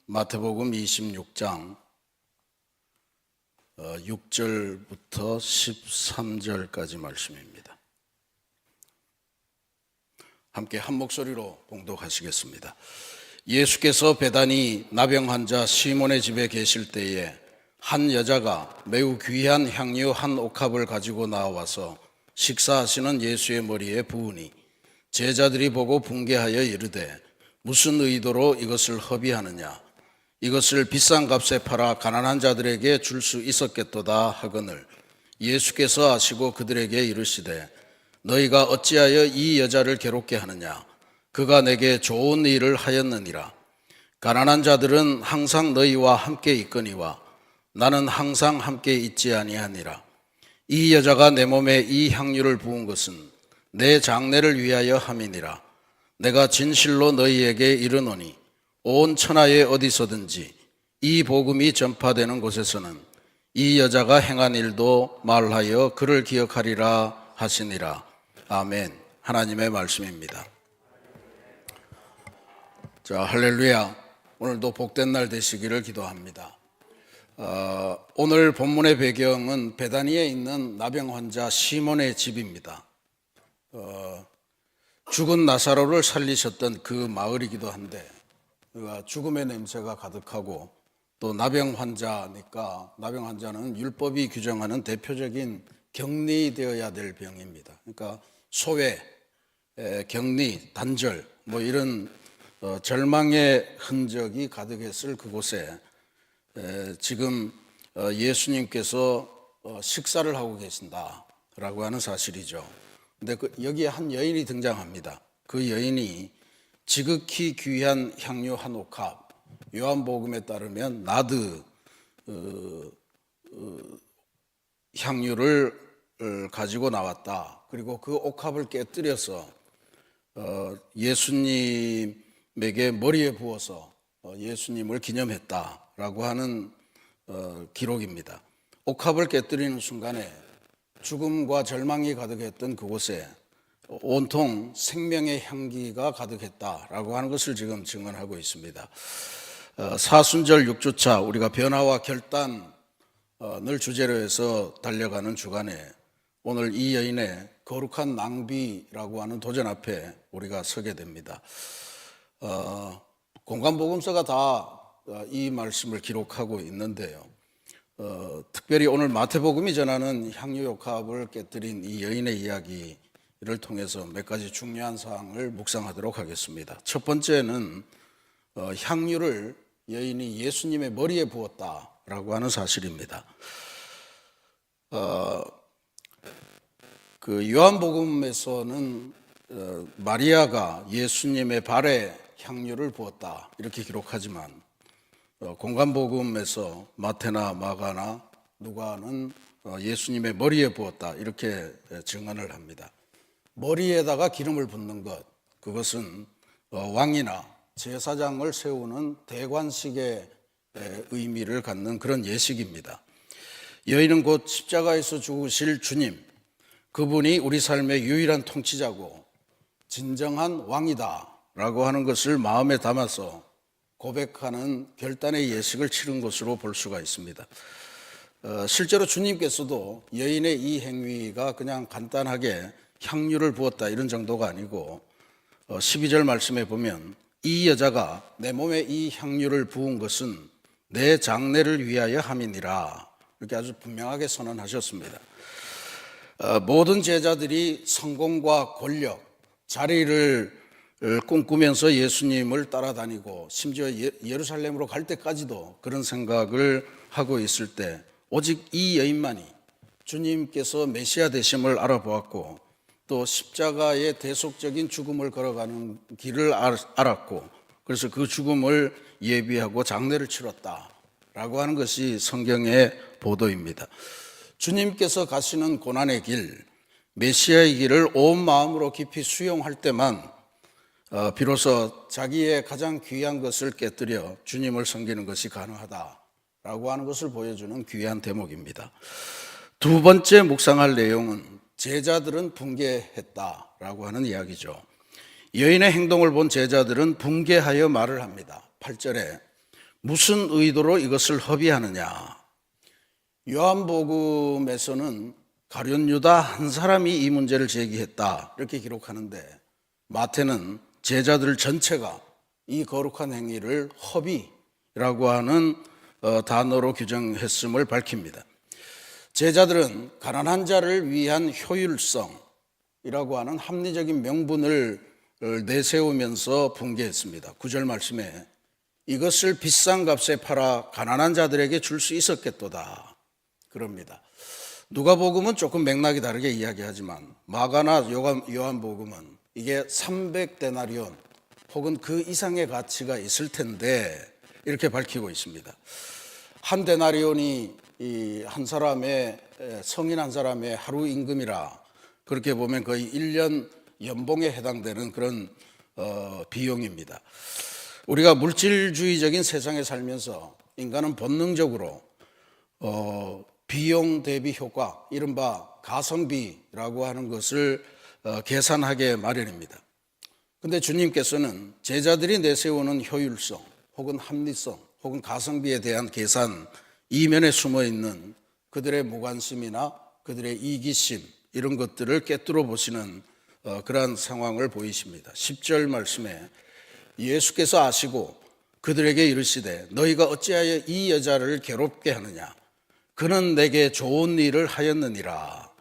마태복음 26장 6절부터 13절까지 말씀입니다. 함께 한 목소리로 봉독하시겠습니다. 예수께서 베다니 나병 환자 시몬의 집에 계실 때에 한 여자가 매우 귀한 향유 한 옥합을 가지고 나와서 식사하시는 예수의 머리에 부으니 제자들이 보고 분개하여 이르되 무슨 의도로 이것을 허비하느냐, 이것을 비싼 값에 팔아 가난한 자들에게 줄 수 있었겠도다 하거늘 예수께서 아시고 그들에게 이르시되 너희가 어찌하여 이 여자를 괴롭게 하느냐, 그가 내게 좋은 일을 하였느니라. 가난한 자들은 항상 너희와 함께 있거니와 나는 항상 함께 있지 아니하니라. 이 여자가 내 몸에 이 향유를 부은 것은 내 장례를 위하여 함이니라. 내가 진실로 너희에게 이르노니 온 천하에 어디서든지 이 복음이 전파되는 곳에서는 이 여자가 행한 일도 말하여 그를 기억하리라 하시니라. 아멘. 하나님의 말씀입니다. 자, 할렐루야. 오늘도 복된 날 되시기를 기도합니다. 오늘 본문의 배경은 베다니에 있는 나병 환자 시몬의 집입니다. 죽은 나사로를 살리셨던 그 마을이기도 한데 죽음의 냄새가 가득하고 또 나병 환자니까 나병 환자는 율법이 규정하는 대표적인 격리되어야 될 병입니다. 그러니까 소외, 격리, 단절 뭐 이런 절망의 흔적이 가득했을 그곳에 지금 예수님께서 식사를 하고 계신다라고 하는 사실이죠. 근데 여기에 한 여인이 등장합니다. 그 여인이 지극히 귀한 향유 한 옥합, 요한복음에 따르면 나드 향유를 가지고 나왔다. 그리고 그 옥합을 깨뜨려서 예수님에게 머리에 부어서 예수님을 기념했다라고 하는 기록입니다. 옥합을 깨뜨리는 순간에 죽음과 절망이 가득했던 그곳에 온통 생명의 향기가 가득했다라고 하는 것을 지금 증언하고 있습니다. 사순절 6주차 우리가 변화와 결단을 주제로 해서 달려가는 주간에 오늘 이 여인의 거룩한 낭비라고 하는 도전 앞에 우리가 서게 됩니다. 공간복음서가 다 이 말씀을 기록하고 있는데요. 특별히 오늘 마태복음이 전하는 향유 옥합을 깨뜨린 이 여인의 이야기를 통해서 몇 가지 중요한 사항을 묵상하도록 하겠습니다. 첫 번째는 향유를 여인이 예수님의 머리에 부었다라고 하는 사실입니다. 그 요한복음에서는 마리아가 예수님의 발에 향유를 부었다 이렇게 기록하지만 공간복음에서 마태나 마가나 누가는 예수님의 머리에 부었다 이렇게 증언을 합니다. 머리에다가 기름을 붓는 것, 그것은 왕이나 제사장을 세우는 대관식의 의미를 갖는 그런 예식입니다. 여인은 곧 십자가에서 죽으실 주님, 그분이 우리 삶의 유일한 통치자고 진정한 왕이다 라고 하는 것을 마음에 담아서 고백하는 결단의 예식을 치른 것으로 볼 수가 있습니다. 실제로 주님께서도 여인의 이 행위가 그냥 간단하게 향유를 부었다 이런 정도가 아니고 12절 말씀에 보면 이 여자가 내 몸에 이 향유를 부은 것은 내 장례를 위하여 함이니라 이렇게 아주 분명하게 선언하셨습니다. 모든 제자들이 성공과 권력, 자리를 꿈꾸면서 예수님을 따라다니고 심지어 예루살렘으로 갈 때까지도 그런 생각을 하고 있을 때 오직 이 여인만이 주님께서 메시아 되심을 알아보았고 또 십자가의 대속적인 죽음을 걸어가는 길을 알았고 그래서 그 죽음을 예비하고 장례를 치렀다라고 하는 것이 성경의 보도입니다. 주님께서 가시는 고난의 길, 메시아의 길을 온 마음으로 깊이 수용할 때만 비로소 자기의 가장 귀한 것을 깨뜨려 주님을 섬기는 것이 가능하다라고 하는 것을 보여주는 귀한 대목입니다. 두 번째 묵상할 내용은 제자들은 분개했다라고 하는 이야기죠. 여인의 행동을 본 제자들은 분개하여 말을 합니다. 8절에 무슨 의도로 이것을 허비하느냐? 요한복음에서는 가룟 유다 한 사람이 이 문제를 제기했다 이렇게 기록하는데, 마태는 제자들 전체가 이 거룩한 행위를 허비라고 하는 단어로 규정했음을 밝힙니다. 제자들은 가난한 자를 위한 효율성이라고 하는 합리적인 명분을 내세우면서 분개했습니다. 9절 말씀에 이것을 비싼 값에 팔아 가난한 자들에게 줄 수 있었겠도다 그럽니다. 누가복음은 조금 맥락이 다르게 이야기하지만 마가나 요한복음은 이게 300데나리온 혹은 그 이상의 가치가 있을 텐데 이렇게 밝히고 있습니다. 한 데나리온이 한 사람의, 성인 한 사람의 하루 임금이라 그렇게 보면 거의 1년 연봉에 해당되는 그런 비용입니다. 우리가 물질주의적인 세상에 살면서 인간은 본능적으로 비용 대비 효과, 이른바 가성비라고 하는 것을 계산하게 마련입니다. 그런데 주님께서는 제자들이 내세우는 효율성 혹은 합리성 혹은 가성비에 대한 계산 이면에 숨어있는 그들의 무관심이나 그들의 이기심 이런 것들을 꿰뚫어 보시는 그러한 상황을 보이십니다. 10절 말씀에 예수께서 아시고 그들에게 이르시되 너희가 어찌하여 이 여자를 괴롭게 하느냐? 그는 내게 좋은 일을 하였느니라.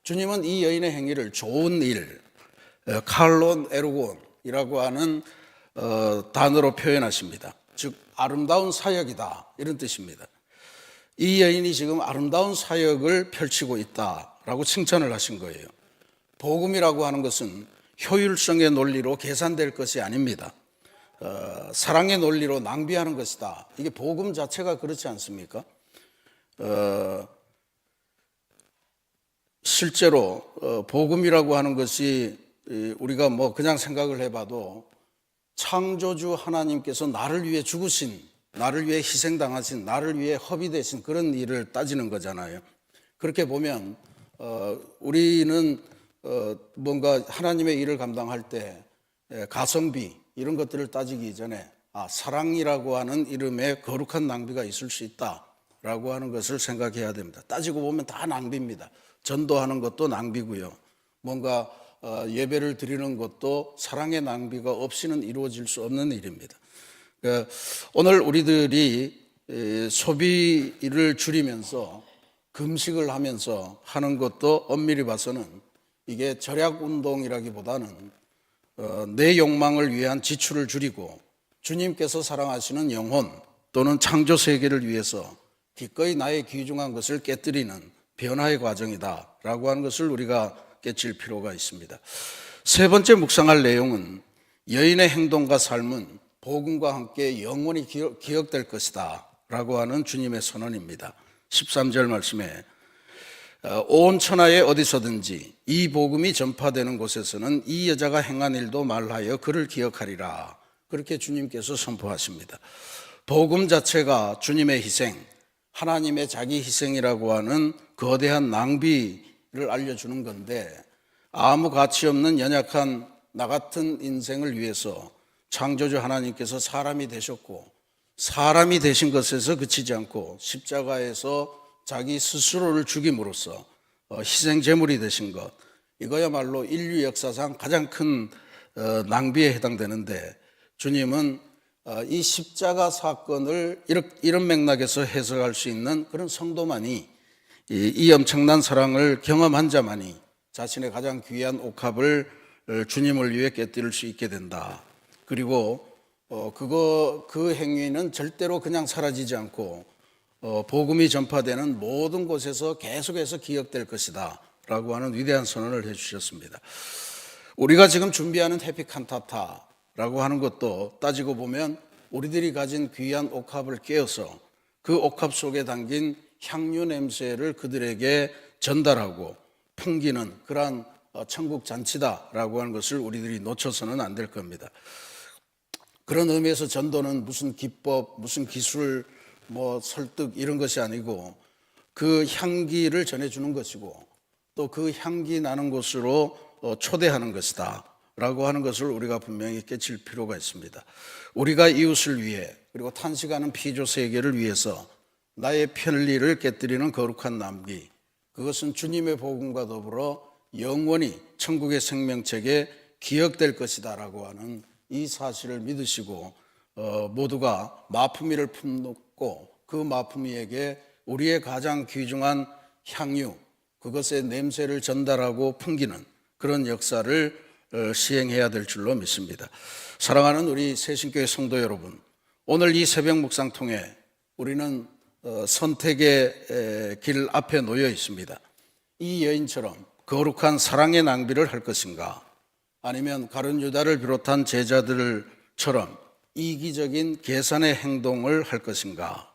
주님은 이 여인의 행위를 좋은 일, 칼론 에르곤이라고 하는 단어로 표현하십니다. 즉 아름다운 사역이다 이런 뜻입니다. 이 여인이 지금 아름다운 사역을 펼치고 있다라고 칭찬을 하신 거예요. 복음이라고 하는 것은 효율성의 논리로 계산될 것이 아닙니다. 사랑의 논리로 낭비하는 것이다. 이게 복음 자체가 그렇지 않습니까? 실제로 복음이라고 하는 것이 우리가 뭐 그냥 생각을 해봐도 창조주 하나님께서 나를 위해 죽으신, 나를 위해 희생당하신, 나를 위해 허비되신 그런 일을 따지는 거잖아요. 그렇게 보면 우리는 뭔가 하나님의 일을 감당할 때 가성비 이런 것들을 따지기 전에 사랑이라고 하는 이름의 거룩한 낭비가 있을 수 있다라고 하는 것을 생각해야 됩니다. 따지고 보면 다 낭비입니다. 전도하는 것도 낭비고요. 뭔가 예배를 드리는 것도 사랑의 낭비가 없이는 이루어질 수 없는 일입니다. 오늘 우리들이 소비를 줄이면서 금식을 하면서 하는 것도 엄밀히 봐서는 이게 절약 운동이라기보다는 내 욕망을 위한 지출을 줄이고 주님께서 사랑하시는 영혼 또는 창조 세계를 위해서 기꺼이 나의 귀중한 것을 깨뜨리는 변화의 과정이다라고 하는 것을 우리가 깨칠 필요가 있습니다. 세 번째 묵상할 내용은 여인의 행동과 삶은 복음과 함께 영원히 기억될 것이다 라고 하는 주님의 선언입니다. 13절 말씀에 온 천하에 어디서든지 이 복음이 전파되는 곳에서는 이 여자가 행한 일도 말하여 그를 기억하리라. 그렇게 주님께서 선포하십니다. 복음 자체가 주님의 희생, 하나님의 자기 희생이라고 하는 거대한 낭비를 알려주는 건데, 아무 가치 없는 연약한 나 같은 인생을 위해서 창조주 하나님께서 사람이 되셨고, 사람이 되신 것에서 그치지 않고 십자가에서 자기 스스로를 죽임으로써 희생 제물이 되신 것, 이거야말로 인류 역사상 가장 큰 낭비에 해당되는데, 주님은 이 십자가 사건을 이런 맥락에서 해석할 수 있는 그런 성도만이, 이 엄청난 사랑을 경험한 자만이 자신의 가장 귀한 옥합을 주님을 위해 깨뜨릴 수 있게 된다. 그리고 그 행위는 절대로 그냥 사라지지 않고 복음이 전파되는 모든 곳에서 계속해서 기억될 것이다 라고 하는 위대한 선언을 해주셨습니다. 우리가 지금 준비하는 해피 칸타타라고 하는 것도 따지고 보면 우리들이 가진 귀한 옥합을 깨어서 그 옥합 속에 담긴 향유 냄새를 그들에게 전달하고 풍기는 그러한 천국 잔치다라고 하는 것을 우리들이 놓쳐서는 안 될 겁니다. 그런 의미에서 전도는 무슨 기법, 무슨 기술, 설득 이런 것이 아니고 그 향기를 전해주는 것이고 또 그 향기 나는 곳으로 초대하는 것이다 라고 하는 것을 우리가 분명히 깨칠 필요가 있습니다. 우리가 이웃을 위해 그리고 탄식하는 피조 세계를 위해서 나의 편리를 깨뜨리는 거룩한 남기, 그것은 주님의 복음과 더불어 영원히 천국의 생명책에 기억될 것이다 라고 하는 이 사실을 믿으시고 모두가 마품위를 품고 그 마품위에게 우리의 가장 귀중한 향유, 그것의 냄새를 전달하고 풍기는 그런 역사를 시행해야 될 줄로 믿습니다. 사랑하는 우리 새신교회 성도 여러분, 오늘 이 새벽 묵상 통해 우리는 선택의 길 앞에 놓여 있습니다. 이 여인처럼 거룩한 사랑의 낭비를 할 것인가, 아니면 가룟 유다를 비롯한 제자들처럼 이기적인 계산의 행동을 할 것인가.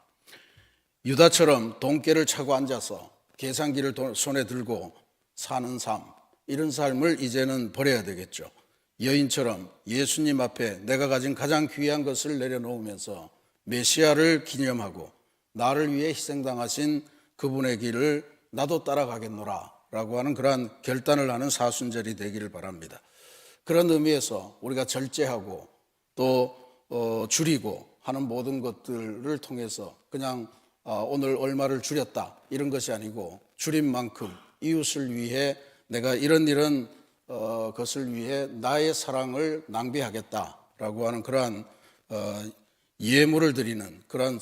유다처럼 돈깨를 차고 앉아서 계산기를 손에 들고 사는 삶, 이런 삶을 이제는 버려야 되겠죠. 여인처럼 예수님 앞에 내가 가진 가장 귀한 것을 내려놓으면서 메시아를 기념하고 나를 위해 희생당하신 그분의 길을 나도 따라가겠노라 라고 하는 그러한 결단을 하는 사순절이 되기를 바랍니다. 그런 의미에서 우리가 절제하고 또 줄이고 하는 모든 것들을 통해서 그냥 오늘 얼마를 줄였다 이런 것이 아니고, 줄인 만큼 이웃을 위해 내가 이런 것을 위해 나의 사랑을 낭비하겠다라고 하는 그러한 예물을 드리는 그러한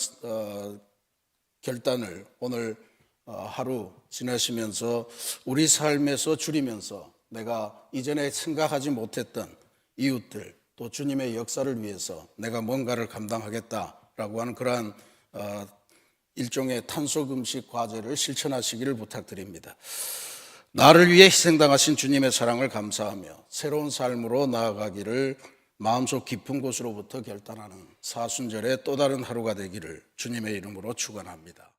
결단을 오늘 하루 지내시면서 우리 삶에서 줄이면서 내가 이전에 생각하지 못했던 이웃들, 또 주님의 역사를 위해서 내가 뭔가를 감당하겠다라고 하는 그러한 일종의 탄소금식 과제를 실천하시기를 부탁드립니다. 나를 위해 희생당하신 주님의 사랑을 감사하며 새로운 삶으로 나아가기를 마음속 깊은 곳으로부터 결단하는 사순절의 또 다른 하루가 되기를 주님의 이름으로 축원합니다.